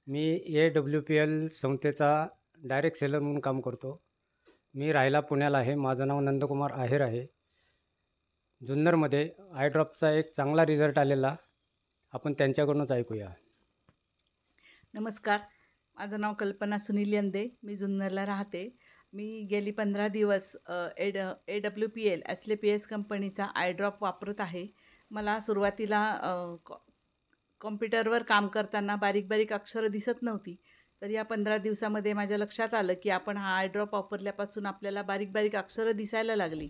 मी AWPL संस्थेचा direct seller म्हणून काम करतो. मी राहायला पुण्याला आहे. माझं नाव नंदकुमार आहेर आहे. जुन्नरमध्ये आय ड्रॉपचा एक चांगला रिझल्ट आलेला आपण त्यांच्याकडूनच ऐकूया. नमस्कार, माझं नाव कल्पना सुनील यंदे. मी जुन्नरला राहते. मी गेली 15 दिवस AWPL ॲस्क्लेपियस कंपनीचा आय ड्रॉप वापरत आहे. मला सुरुवातीला कॉम्प्युटरवर काम करताना बारीक बारीक अक्षरं दिसत नव्हती. तर या 15 दिवसामध्ये माझ्या लक्षात आलं की आपण हा आय ड्रॉप वापरल्यापासून आपल्याला बारीक बारीक अक्षरं दिसायला लागली.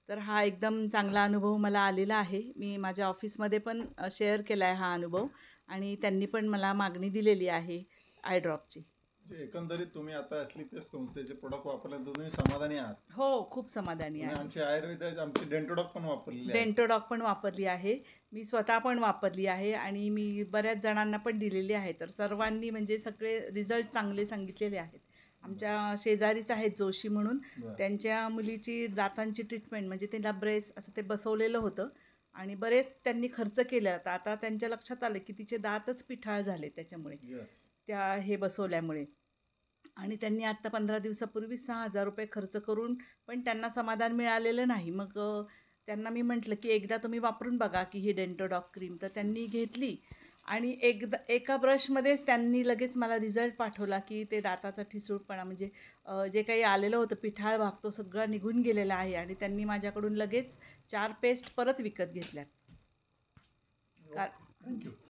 तर हा एकदम चांगला अनुभव मला आलेला आहे. मी माझ्या ऑफिसमध्ये पण शेअर केला आहे हा अनुभव, आणि त्यांनी पण मला मागणी दिलेली आहे आय ड्रॉपची. जे एकंदरीत तुम्ही आता ॲस्क्लेपियस संस्थेचे प्रोडक्ट वापरले, तुम्ही समाधानी आहात? हो, खूप समाधानी आहे. आमची आयुर्वेद, आमची डेंटोडॉक पण वापरलेली आहे. डेंटोडॉक पण वापरली आहे, मी स्वतः पण वापरली आहे आणि मी बऱ्याच जणांना पण दिलेली आहे. तर सर्वांनी म्हणजे सगळे रिझल्ट चांगले सांगितलेले आहेत. आमच्या शेजारीच आहेत जोशी म्हणून, त्यांच्या मुलीची दातांची ट्रीटमेंट म्हणजे तिला ब्रेस असं ते बसवलेलं होतं आणि बरेच त्यांनी खर्च केला. तर आता त्यांच्या लक्षात आलं की तिचे दातच पिठाळ झाले त्याच्यामुळे, त्या हे बसवल्यामुळे. आणि त्यांनी आत्ता 15 दिवसापूर्वी 6,000 रुपये खर्च करून पण त्यांना समाधान मिळालेलं नाही. मग त्यांना मी म्हटलं की एकदा तुम्ही वापरून बघा की ही डेंटोडॉक क्रीम. तर त्यांनी घेतली आणि एका ब्रशमध्येच त्यांनी लगेच मला रिझल्ट पाठवला की ते दाताचा ठिसूळपणा म्हणजे जे काही आलेलं होतं पिठाळ भाग तो सगळा निघून गेलेला आहे. आणि त्यांनी माझ्याकडून लगेच 4 पेस्ट परत विकत घेतल्यात. थँक्यू.